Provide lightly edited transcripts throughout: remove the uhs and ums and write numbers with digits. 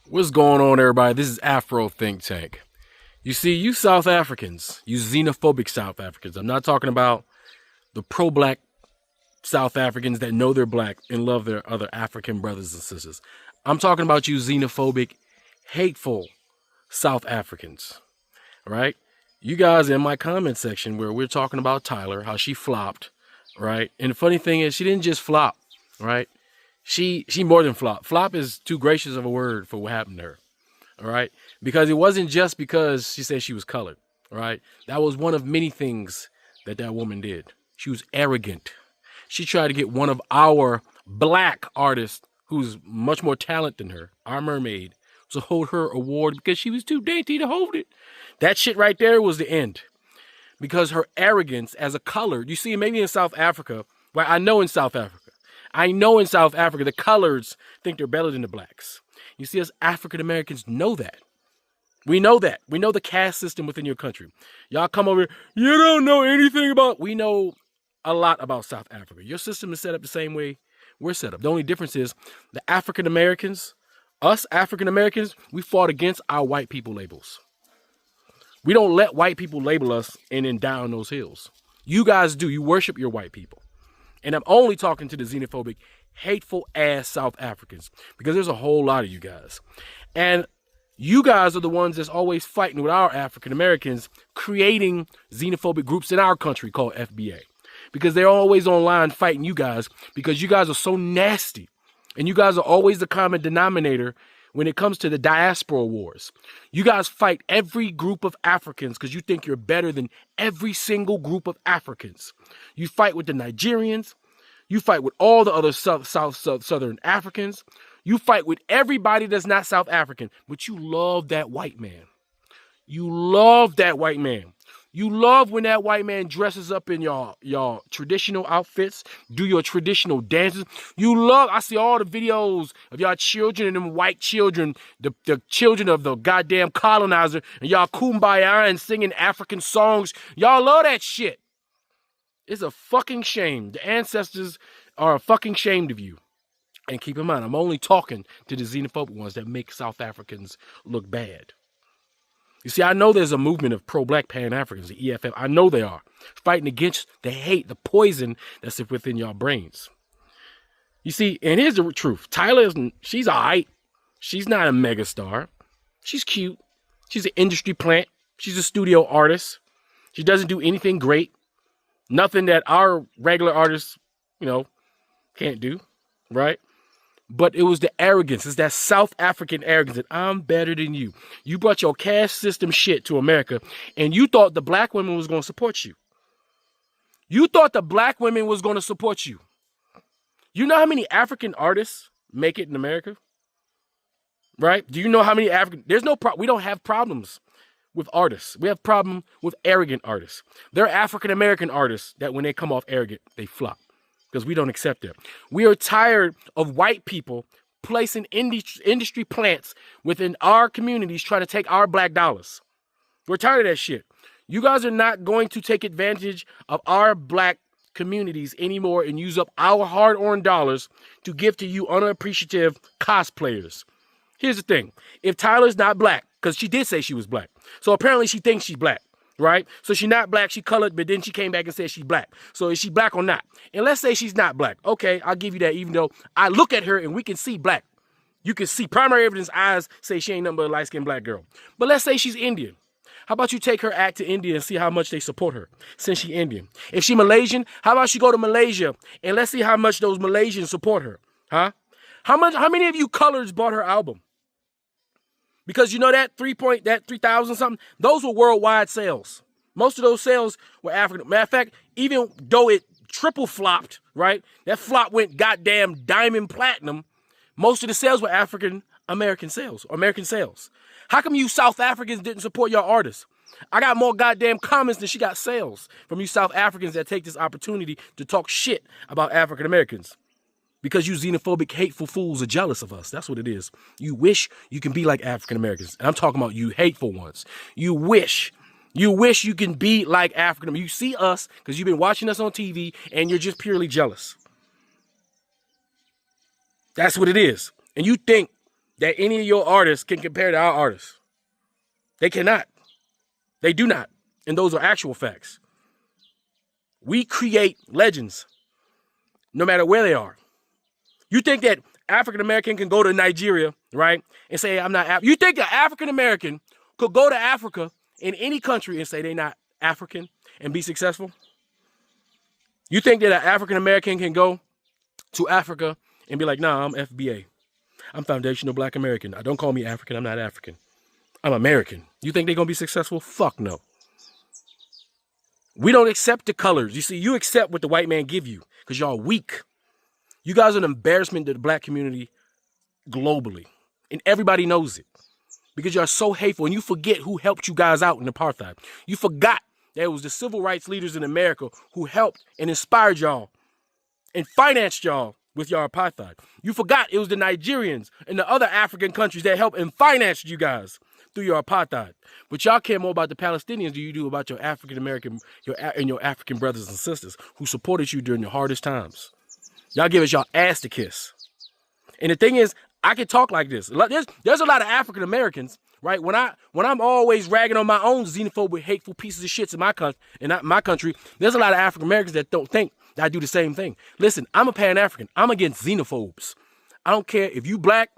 What's going on, everybody? This is Afro Think Tank. You see, you South Africans, you xenophobic South Africans. I'm not talking about the pro-black South Africans that know they're black and love their other African brothers and sisters. I'm talking about you xenophobic, hateful South Africans, right? You guys in my comment section where we're talking about Tyler, how she flopped, right? And the funny thing is she didn't just flop, right? She more than flop. Flop is too gracious of a word for what happened to her. All right. Because it wasn't just because she said she was colored. All right. That was one of many things that woman did. She was arrogant. She tried to get one of our black artists who's much more talented than her, our mermaid, to hold her award because she was too dainty to hold it. That shit right there was the end. Because her arrogance as a colored, you see, maybe in South Africa, well, I know in South Africa, the coloreds think they're better than the blacks. You see, us African Americans know that. We know that. We know the caste system within your country. Y'all come over here, you don't know anything about. We know a lot about South Africa. Your system is set up the same way we're set up. The only difference is the African Americans, us African Americans, we fought against our white people labels. We don't let white people label us and then down those hills. You guys do. You worship your white people. And I'm only talking to the xenophobic, hateful ass South Africans because there's a whole lot of you guys. And you guys are the ones that's always fighting with our African Americans, creating xenophobic groups in our country called FBA. Because they're always online fighting you guys because you guys are so nasty. And you guys are always the common denominator when it comes to the diaspora wars. You guys fight every group of Africans because you think you're better than every single group of Africans. You fight with the Nigerians. You fight with all the other Southern Africans. You fight with everybody that's not South African, but you love that white man. You love that white man. You love when that white man dresses up in y'all traditional outfits, do your traditional dances. You love, I see all the videos of y'all children and them white children, the children of the goddamn colonizer, and y'all kumbaya and singing African songs. Y'all love that shit. It's a fucking shame. The ancestors are fucking ashamed of you. And keep in mind, I'm only talking to the xenophobic ones that make South Africans look bad. You see, I know there's a movement of pro-black Pan-Africans, the EFF. I know they are fighting against the hate, the poison that's within your brains. You see, and here's the truth. Tyla, she's all right. She's not a megastar. She's cute. She's an industry plant. She's a studio artist. She doesn't do anything great. Nothing that our regular artists, can't do, right? But it was the arrogance. It's that South African arrogance that I'm better than you. You brought your caste system shit to America, and you thought the black women was going to support you. You thought the black women was going to support you. You know how many African artists make it in America? Right? Do you know how many African? We don't have problems with artists. We have problem with arrogant artists. There are African American artists that when they come off arrogant, they flop. Because we don't accept it. We are tired of white people placing industry plants within our communities trying to take our black dollars. We're tired of that shit. You guys are not going to take advantage of our black communities anymore and use up our hard-earned dollars to give to you unappreciative cosplayers. Here's the thing. If Tyla's not black, because she did say she was black, so apparently she thinks she's black. Right? So she's not black, she colored, but then she came back and said she's black. So is she black or not? And let's say she's not black. Okay, I'll give you that, even though I look at her and we can see black. You can see primary evidence eyes say she ain't nothing but a light-skinned black girl. But let's say she's Indian. How about you take her act to India and see how much they support her since she's Indian? If she's Malaysian, how about she go to Malaysia and let's see how much those Malaysians support her? Huh? How many of you coloreds bought her album? Because you know that 3,000 something, those were worldwide sales. Most of those sales were African. Matter of fact, even though it triple flopped, right? That flop went goddamn diamond platinum. Most of the sales were African American sales, American sales. How come you South Africans didn't support your artists? I got more goddamn comments than she got sales from you South Africans that take this opportunity to talk shit about African Americans. Because you xenophobic, hateful fools are jealous of us. That's what it is. You wish you can be like African Americans. And I'm talking about you hateful ones. You wish you can be like African Americans. You see us because you've been watching us on TV and you're just purely jealous. That's what it is. And you think that any of your artists can compare to our artists. They cannot. They do not. And those are actual facts. We create legends, no matter where they are. You think that African American can go to Nigeria, right, and say, I'm not You think an African American could go to Africa in any country and say they're not African and be successful? You think that an African American can go to Africa and be like, nah, I'm FBA. I'm foundational Black American. Don't call me African. I'm not African. I'm American. You think they're going to be successful? Fuck no. We don't accept the colors. You see, you accept what the white man give you because y'all weak. You guys are an embarrassment to the Black community globally. And everybody knows it because y'all so hateful and you forget who helped you guys out in apartheid. You forgot that it was the civil rights leaders in America who helped and inspired y'all and financed y'all with your apartheid. You forgot it was the Nigerians and the other African countries that helped and financed you guys through your apartheid. But y'all care more about the Palestinians than you do about your African American and your African brothers and sisters who supported you during the hardest times. Y'all give us y'all ass to kiss. And the thing is, I can talk like this. There's a lot of African Americans, right? When I'm always ragging on my own xenophobic, hateful pieces of shit in my country, there's a lot of African Americans that don't think that I do the same thing. Listen, I'm a Pan-African. I'm against xenophobes. I don't care if you Black.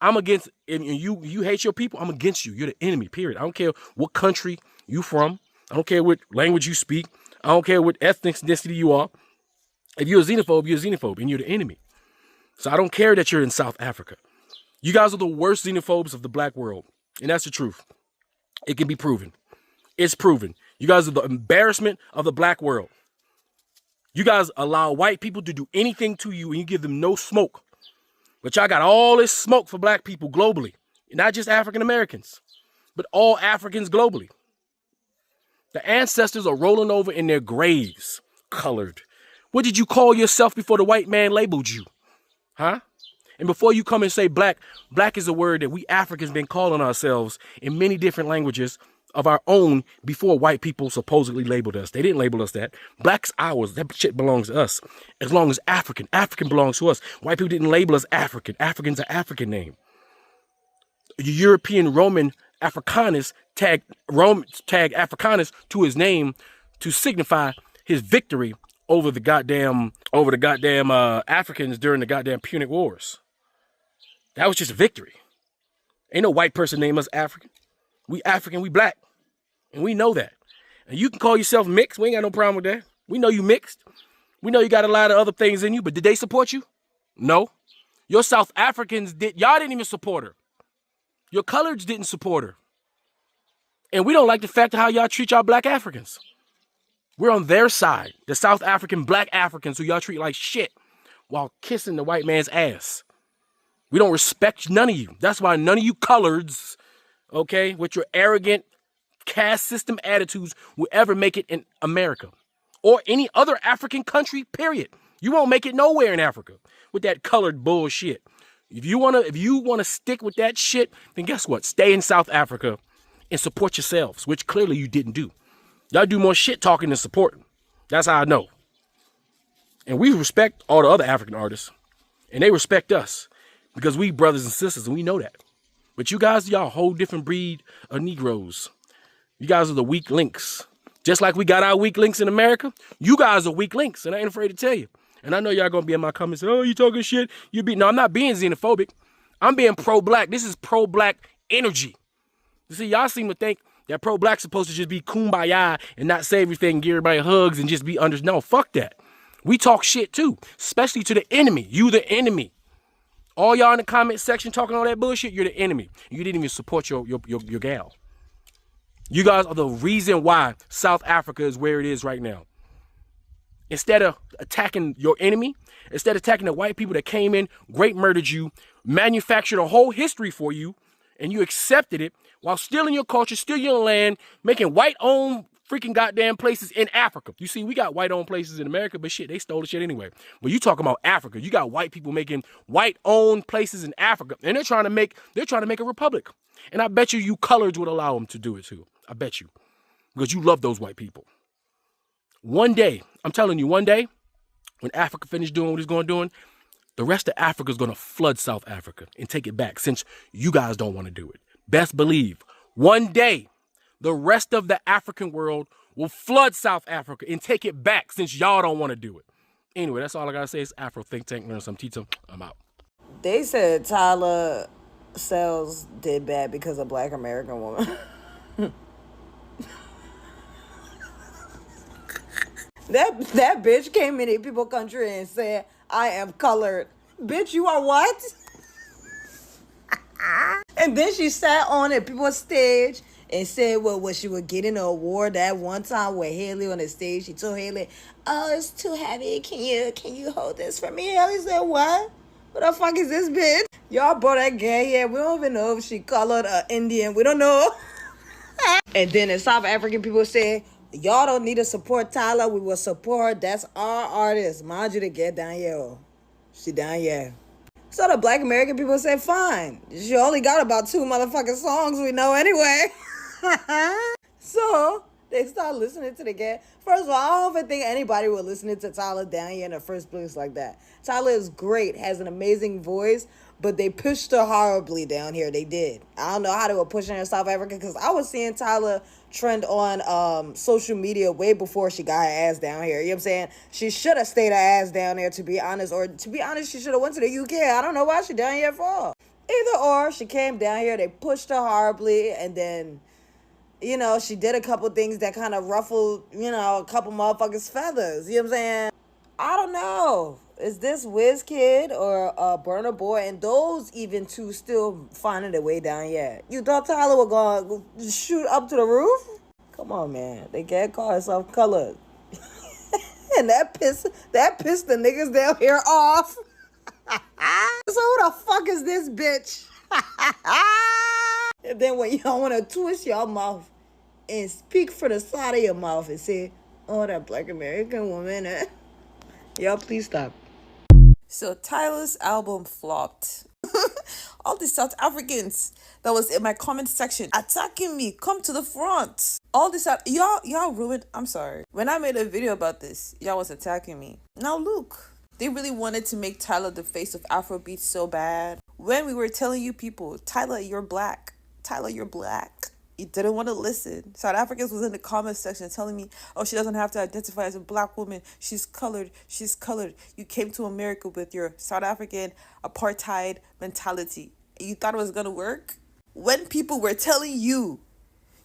I'm against, and you hate your people. I'm against you. You're the enemy. Period. I don't care what country you from. I don't care what language you speak. I don't care what ethnicity you are. If you're a xenophobe, and you're the enemy. So I don't care that you're in South Africa. You guys are the worst xenophobes of the Black world. And that's the truth. It can be proven. It's proven. You guys are the embarrassment of the Black world. You guys allow white people to do anything to you and you give them no smoke. But y'all got all this smoke for Black people globally. Not just African Americans, but all Africans globally. The ancestors are rolling over in their graves, colored. What did you call yourself before the white man labeled you? Huh? And before you come and say black is a word that we Africans been calling ourselves in many different languages of our own before white people supposedly labeled us. They didn't label us that. Black's ours. That shit belongs to us. As long as African belongs to us. White people didn't label us African. African's an African name. The European Roman Africanus tagged Africanus to his name to signify his victory over the goddamn Africans during the goddamn Punic Wars. That was just a victory. Ain't no white person named us African. We African, we Black. And we know that. And you can call yourself mixed. We ain't got no problem with that. We know you mixed. We know you got a lot of other things in you, but did they support you? No. Your South Africans y'all didn't even support her. Your coloreds didn't support her. And we don't like the fact of how y'all treat y'all Black Africans. We're on their side. The South African Black Africans who y'all treat like shit while kissing the white man's ass. We don't respect none of you. That's why none of you coloreds, okay, with your arrogant caste system attitudes will ever make it in America or any other African country, period. You won't make it nowhere in Africa with that colored bullshit. If you wanna stick with that shit, then guess what? Stay in South Africa and support yourselves, which clearly you didn't do. Y'all do more shit talking than supporting. That's how I know. And we respect all the other African artists, and they respect us because we brothers and sisters, and we know that. But you guys, y'all a whole different breed of Negroes. You guys are the weak links. Just like we got our weak links in America, you guys are weak links, and I ain't afraid to tell you. And I know y'all gonna be in my comments, oh, you talking shit. No, I'm not being xenophobic. I'm being pro-Black. This is pro-Black energy. You see, y'all seem to think that pro-Black's supposed to just be kumbaya and not say everything, give everybody hugs and just be under. No, fuck that. We talk shit too, especially to the enemy. You the enemy. All y'all in the comment section talking all that bullshit, you're the enemy. You didn't even support your gal. You guys are the reason why South Africa is where it is right now. Instead of attacking your enemy, instead of attacking the white people that came in, great murdered you, manufactured a whole history for you, and you accepted it while stealing your culture, stealing your land, making white-owned freaking goddamn places in Africa. You see, we got white-owned places in America, but shit, they stole the shit anyway. But you talking about Africa. You got white people making white-owned places in Africa, and they're trying to make a republic. And I bet you coloreds would allow them to do it too. I bet you. Because you love those white people. One day, I'm telling you, one day, when Africa finished doing what it's going to do, The rest of Africa is going to flood South Africa and take it back since you guys don't want to do it. Best believe one day the rest of the African world will flood South Africa and take it back since y'all don't want to do it. Anyway, that's all I got to say. It's Afro Think Tank. Learn some Tito. I'm out. They said Tyla sales did bad because of Black American woman. That bitch came in people country and said, I am colored. Bitch, you are what? And then she sat on it, people's stage, and said, well, she would get an award that one time with Haley on the stage. She told Haley, oh, it's too heavy. Can you hold this for me? Haley said, what? What the fuck is this bitch? Y'all brought that girl here. We don't even know if she colored or Indian. We don't know. And then the South African people said, y'all don't need to support Tyla. We will support her. That's our artist. Mind you to get down here. She down here. So the Black American people said, fine. She only got about 2 motherfucking songs we know anyway. So they start listening to the girl. First of all, I don't even think anybody would listen to Tyla down here in the first place like that. Tyla is great, has an amazing voice, but they pushed her horribly down here. They did. I don't know how they were pushing her in South Africa because I was seeing Tyla trend on social media way before she got her ass down here. You know what I'm saying? She should have stayed her ass down there, to be honest. Or to be honest, she should have went to the UK. I don't know why she down here for. Either or, she came down here. They pushed her horribly, and then, you know, she did a couple things that kind of ruffled, you know, a couple motherfuckers' feathers. You know what I'm saying? I don't know. Is this WizKid or Burna Boy? And those even two still finding their way down here. You thought Tyla was going to shoot up to the roof? Come on, man. They can't call herself colored. And that pissed the niggas down here off. So who the fuck is this bitch? And then when y'all want to twist your mouth and speak for the side of your mouth and say, oh, that Black American woman. Y'all, please stop. So Tyla's album flopped. All these South Africans that was in my comment section attacking me, come to the front. All this y'all ruined. I'm sorry. When I made a video about this, y'all was attacking me. Now look, they really wanted to make Tyla the face of Afrobeat so bad. When we were telling you people, Tyla, you're black. Tyla, you're black. You didn't want to listen. South Africans was in the comment section telling me, oh, she doesn't have to identify as a black woman. She's colored. She's colored. You came to America with your South African apartheid mentality. You thought it was going to work? When people were telling you,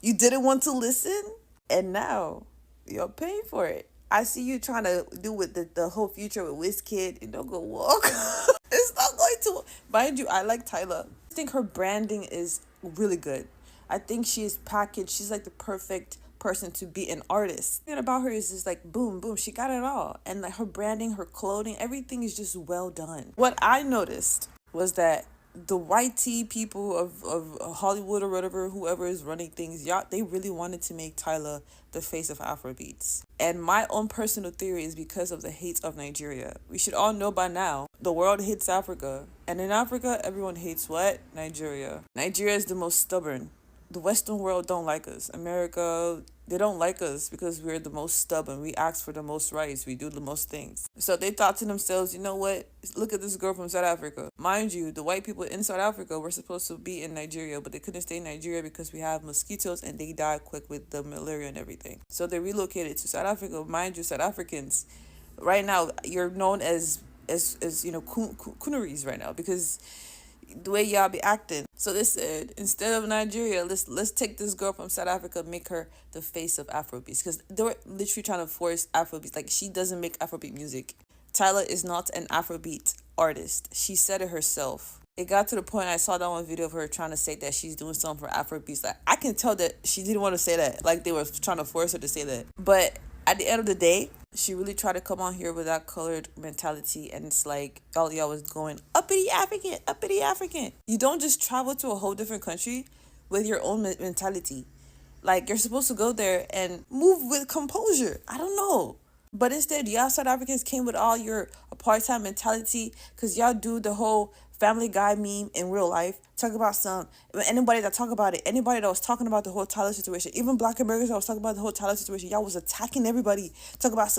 you didn't want to listen? And now you're paying for it. I see you trying to do with the whole future with WizKid. And don't go walk. It's not going to. Mind you, I like Tyla. I think her branding is really good. I think she is packaged. She's like the perfect person to be an artist. The thing about her is just like boom, boom. She got it all. And like her branding, her clothing, everything is just well done. What I noticed was that the white tea people of Hollywood or whatever, whoever is running things, y'all, they really wanted to make Tyla the face of Afrobeats. And my own personal theory is because of the hate of Nigeria. We should all know by now, the world hates Africa. And in Africa, everyone hates what? Nigeria. Nigeria is the most stubborn. The Western world don't like us. America, they don't like us because we're the most stubborn. We ask for the most rights. We do the most things. So they thought to themselves, you know what? Look at this girl from South Africa. Mind you, the white people in South Africa were supposed to be in Nigeria, but they couldn't stay in Nigeria because we have mosquitoes and they die quick with the malaria and everything. So they relocated to South Africa. Mind you, South Africans, right now, you're known as you know, cooneries right now because the way y'all be acting. So they said, instead of Nigeria, let's take this girl from South Africa, make her the face of Afrobeats. Because they were literally trying to force Afrobeats. Like, she doesn't make Afrobeat music. Tyla is not an Afrobeat artist. She said it herself. It got to the point, I saw that one video of her trying to say that she's doing something for Afrobeats. Like, I can tell that she didn't want to say that. Like, they were trying to force her to say that. But at the end of the day, she really tried to come on here with that colored mentality, and it's like all y'all was going uppity African. You don't just travel to a whole different country with your own mentality. Like, you're supposed to go there and move with composure. I don't know. But instead, y'all South Africans came with all your apartheid mentality because y'all do the whole Family Guy meme in real life. Talk about anybody that talk about it, anybody that was talking about the whole Tyler situation, even Black Americans that was talking about the whole Tyler situation, y'all was attacking everybody. Talk about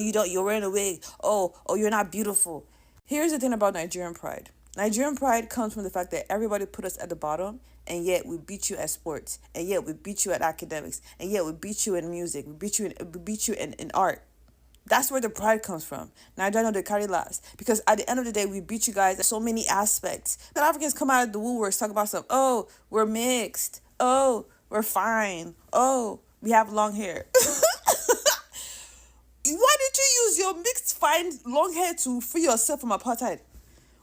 you're wearing a wig. Oh, you're not beautiful. Here's the thing about Nigerian pride. Nigerian pride comes from the fact that everybody put us at the bottom, and yet we beat you at sports, and yet we beat you at academics, and yet we beat you in music, we beat you in art. That's where the pride comes from. Nigeria know they carry last. Because at the end of the day, we beat you guys in so many aspects. South Africans come out of the woodworks, talk about stuff. Oh, we're mixed. Oh, we're fine. Oh, we have long hair. Why did you use your mixed fine long hair to free yourself from apartheid?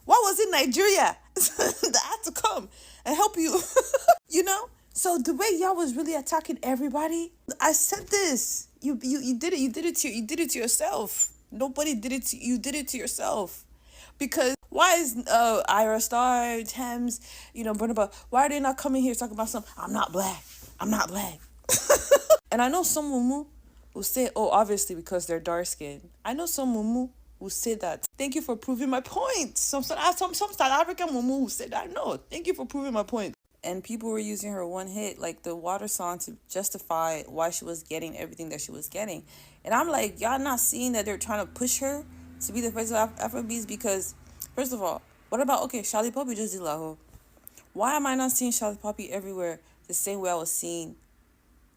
Why was it Nigeria that had to come and help you? You know? So the way y'all was really attacking everybody, I said this. You did it. You did it to yourself. Nobody did it to you. Did it to yourself. Because why is Ira Star, Thames, Bernabeu, why are they not coming here talking about something? I'm not black. I'm not black. And I know some mumu will say, oh, obviously because they're dark skinned. I know some mumu will say that. Thank you for proving my point. Some South African mumu will say that. No, thank you for proving my point. And people were using her one hit, like the water song, to justify why she was getting everything that she was getting. And I'm like, y'all not seeing that they're trying to push her to be the face of Afrobeats? Because, first of all, what about, okay, Charlie Poppy just did Laho. Why am I not seeing Charlie Poppy everywhere the same way I was seeing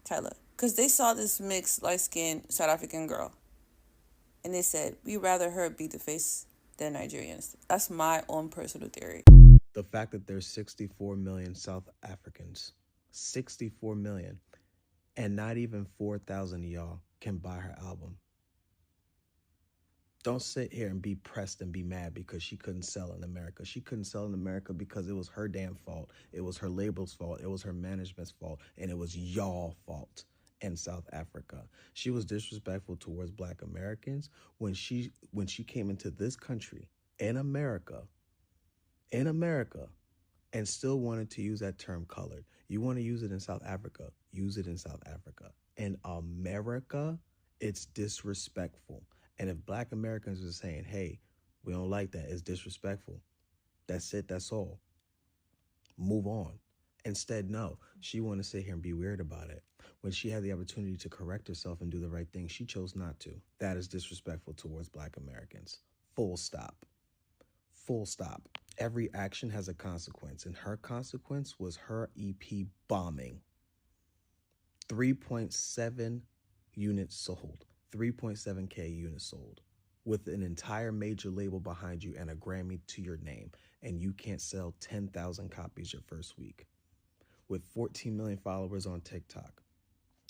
Tyla? Because they saw this mixed, light-skinned South African girl. And they said, we'd rather her be the face than Nigerians. That's my own personal theory. The fact that there's 64 million South Africans, 64 million, and not even 4,000 of y'all can buy her album. Don't sit here and be pressed and be mad because she couldn't sell in America. She couldn't sell in America because it was her damn fault. It was her label's fault. It was her management's fault. And it was y'all fault in South Africa. She was disrespectful towards Black Americans when she came into this country in America, and still wanted to use that term colored. You want to use it in South Africa, use it in South Africa. In America, it's disrespectful. And if Black Americans are saying, hey, we don't like that, it's disrespectful, that's it, that's all, move on. Instead, no, she wanted to sit here and be weird about it. When she had the opportunity to correct herself and do the right thing, she chose not to. That is disrespectful towards Black Americans. Full stop. Full stop. Every action has a consequence, and her consequence was her EP bombing. 3.7 units sold. 3.7K units sold. With an entire major label behind you and a Grammy to your name, and you can't sell 10,000 copies your first week. With 14 million followers on TikTok,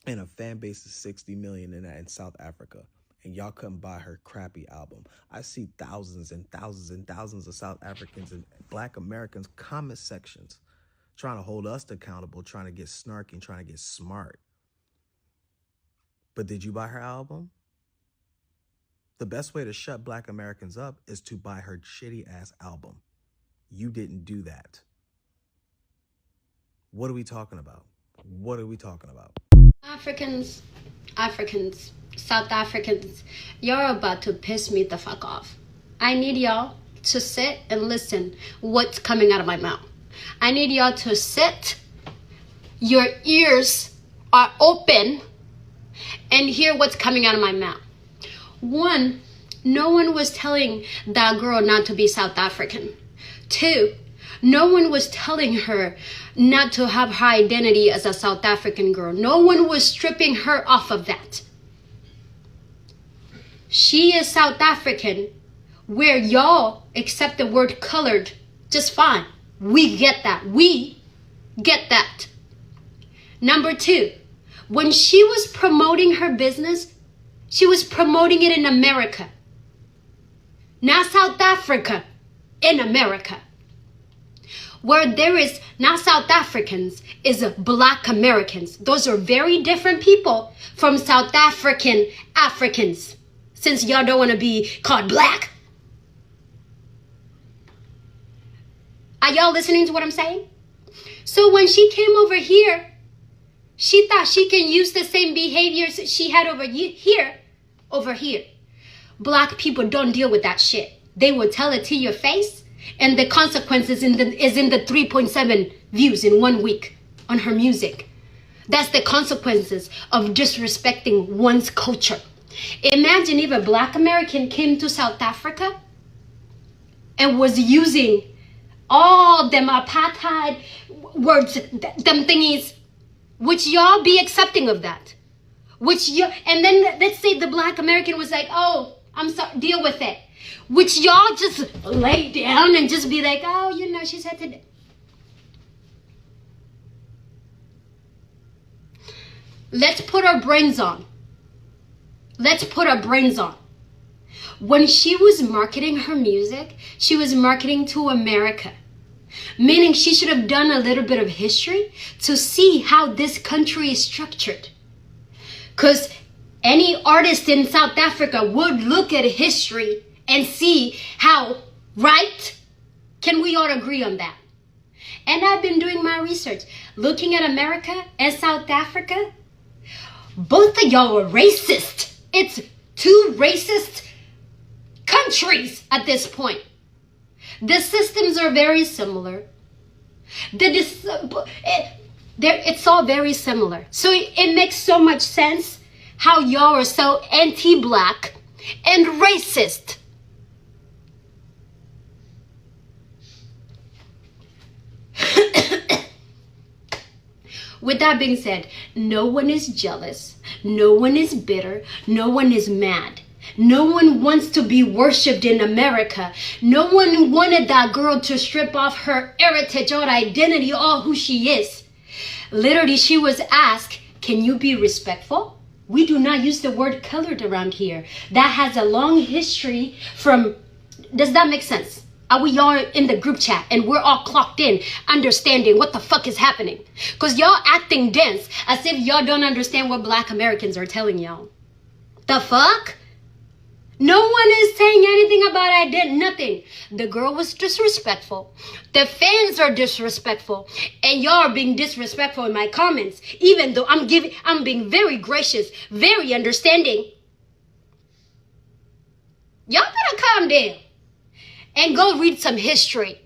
and a fan base of 60 million in South Africa, and y'all couldn't buy her crappy album. I see thousands and thousands and thousands of South Africans and Black Americans comment sections trying to hold us accountable, trying to get snarky, trying to get smart. But did you buy her album? The best way to shut Black Americans up is to buy her shitty ass album. You didn't do that. What are we talking about? What are we talking about? Africans, South Africans, you're about to piss me the fuck off. I need y'all to sit and listen what's coming out of my mouth. I need y'all to sit, your ears are open, and hear what's coming out of my mouth. One, no one was telling that girl not to be South African. Two, no one was telling her not to have her identity as a South African girl. No one was stripping her off of that. She is South African, where y'all accept the word colored just fine. We get that. We get that. Number two, when she was promoting her business, she was promoting it in America. Not South Africa, in America. Where there is not South Africans, is Black Americans. Those are very different people from South Africans, since y'all don't want to be called Black. Are y'all listening to what I'm saying? So when she came over here, she thought she can use the same behaviors she had over here. Black people don't deal with that shit. They will tell it to your face, and the consequences is in the 3.7 views in 1 week on her music. That's the consequences of disrespecting one's culture. Imagine if a Black American came to South Africa and was using all them apartheid words, them thingies, which y'all be accepting of that. And then let's say the Black American was like, oh, I'm sorry, deal with it. Which y'all just lay down and just be like, oh, you know, she said today. Let's put our brains on. Let's put our brains on. When she was marketing her music, she was marketing to America. Meaning she should have done a little bit of history to see how this country is structured. Because any artist in South Africa would look at history and see how, right? Can we all agree on that? And I've been doing my research. Looking at America and South Africa, both of y'all are racist. It's two racist countries at this point. The systems are very similar. It's all very similar. So it makes so much sense how y'all are so anti-Black and racist. With that being said, no one is jealous, no one is bitter, no one is mad. No one wants to be worshipped in America. No one wanted that girl to strip off her heritage or identity or who she is. Literally, she was asked, can you be respectful? We do not use the word colored around here. That has a long history from, does that make sense? Are we all in the group chat and we're all clocked in, understanding what the fuck is happening? Because y'all acting dense as if y'all don't understand what Black Americans are telling y'all. The fuck? No one is saying anything about I did nothing. The girl was disrespectful. The fans are disrespectful. And y'all are being disrespectful in my comments. Even though I'm being very gracious, very understanding. Y'all better calm down and go read some history.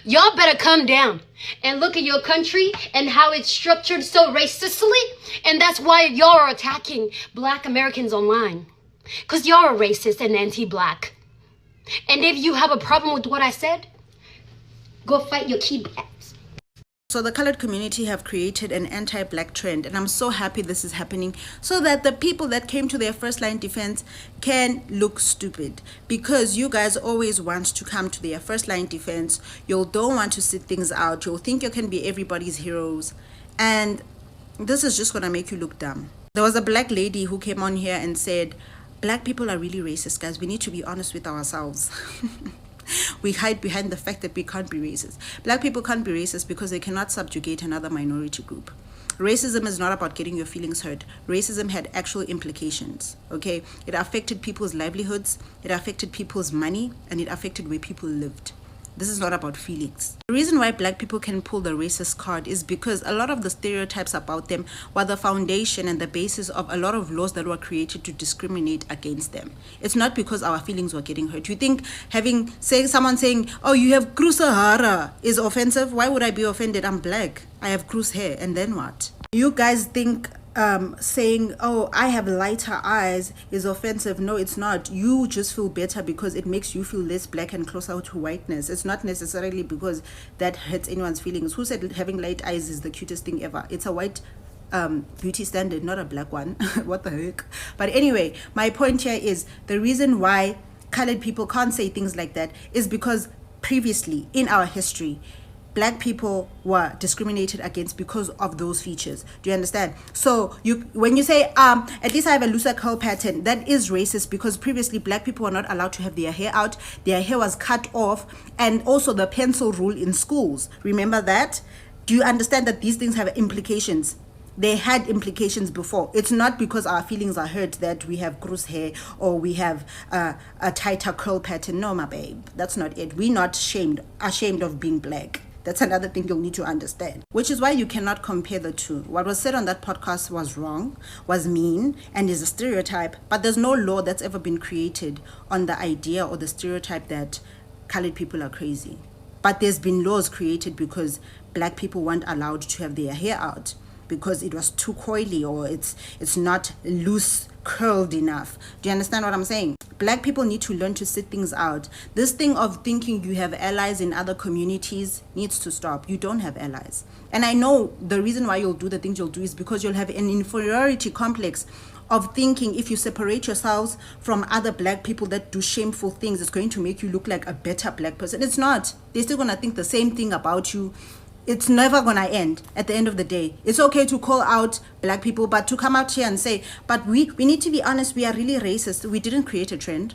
Y'all better come down and look at your country and how it's structured so racistly. And that's why y'all are attacking Black Americans online. Because y'all are racist and anti-Black. And if you have a problem with what I said, go fight your key blacks. So the colored community have created an anti-Black trend, and I'm so happy this is happening so that the people that came to their first line defense can look stupid, because you guys always want to come to their first line defense. You don't want to sit things out. You'll think you can be everybody's heroes, and this is just going to make you look dumb. There was a Black lady who came on here and said, Black people are really racist, guys. We need to be honest with ourselves. We hide behind the fact that we can't be racist. Black people can't be racist because they cannot subjugate another minority group. Racism is not about getting your feelings hurt. Racism had actual implications, okay? It affected people's livelihoods, it affected people's money, and it affected where people lived. This is not about feelings. The reason why Black people can pull the racist card is because a lot of the stereotypes about them were the foundation and the basis of a lot of laws that were created to discriminate against them. It's not because our feelings were getting hurt. You think someone saying, oh, you have Cruz Sahara is offensive? Why would I be offended? I'm Black. I have Cruz hair. And then what? You guys think saying, oh, I have lighter eyes is offensive. No, it's not. You just feel better because it makes you feel less Black and closer to whiteness. It's not necessarily because that hurts anyone's feelings. Who said having light eyes is the cutest thing ever? It's a white beauty standard, not a Black one. What the heck? But anyway, my point here is the reason why colored people can't say things like that is because previously in our history, Black people were discriminated against because of those features. Do you understand? So when you say, at least I have a looser curl pattern, that is racist because previously Black people were not allowed to have their hair out. Their hair was cut off. And also the pencil rule in schools. Remember that? Do you understand that these things have implications? They had implications before. It's not because our feelings are hurt that we have gross hair or we have a tighter curl pattern. No, my babe, that's not it. We're not ashamed of being Black. That's another thing you'll need to understand. Which is why you cannot compare the two. What was said on that podcast was wrong, was mean, and is a stereotype. But there's no law that's ever been created on the idea or the stereotype that colored people are crazy. But there's been laws created because Black people weren't allowed to have their hair out because it was too coily or it's not loose curled enough. Do you understand what I'm saying? Black people need to learn to sit things out. This thing of thinking you have allies in other communities needs to stop. You don't have allies. And I know the reason why you'll do the things you'll do is because you'll have an inferiority complex of thinking if you separate yourselves from other black people that do shameful things, it's going to make you look like a better black person. It's not. They're still going to think the same thing about you. It's never going to end at the end of the day. It's okay to call out black people, but to come out here and say, but we need to be honest, we are really racist. We didn't create a trend.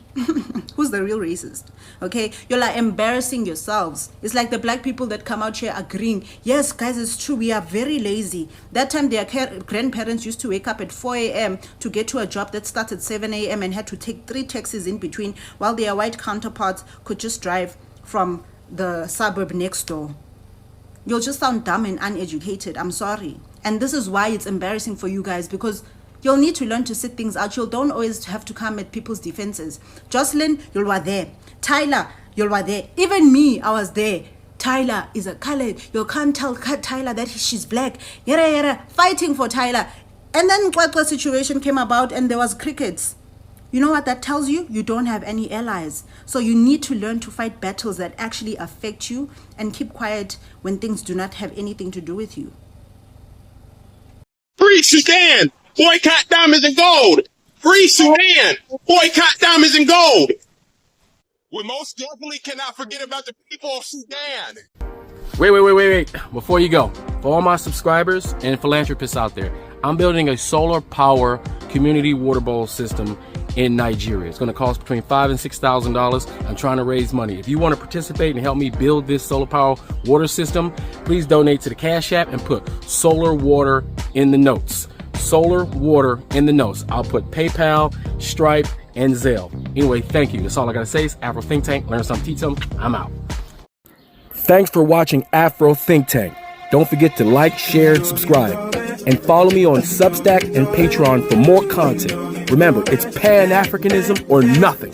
Who's the real racist? Okay, you're like embarrassing yourselves. It's like the black people that come out here agreeing, yes, guys, it's true, we are very lazy. That time their grandparents used to wake up at 4 a.m. to get to a job that started at 7 a.m. and had to take 3 taxis in between, while their white counterparts could just drive from the suburb next door. You'll just sound dumb and uneducated. I'm sorry. And this is why it's embarrassing for you guys, because you'll need to learn to sit things out. You don't always have to come at people's defenses. Jocelyn, you were there. Tyla, you were there. Even me, I was there. Tyla is a colored. You can't tell Tyla that she's black. Yara yara, fighting for Tyla. And then the situation came about and there was crickets. You know what that tells you? You don't have any allies. So you need to learn to fight battles that actually affect you and keep quiet when things do not have anything to do with you. Free Sudan! Boycott diamonds and gold! Free Sudan! Boycott diamonds and gold! We most definitely cannot forget about the people of Sudan! Wait. Before you go, for all my subscribers and philanthropists out there, I'm building a solar power community water bowl system in Nigeria. It's going to cost between $5,000 and $6,000. I'm trying to raise money. If you want to participate and help me build this solar power water system, please donate to the Cash App and put solar water in the notes. Solar water in the notes. I'll put PayPal, Stripe, and Zelle. Anyway, thank you. That's all I got to say. It's Afro Think Tank. Learn something, teach something. I'm out. Thanks for watching Afro Think Tank. Don't forget to like, share, and subscribe. And follow me on Substack and Patreon for more content. Remember, it's Pan-Africanism or nothing.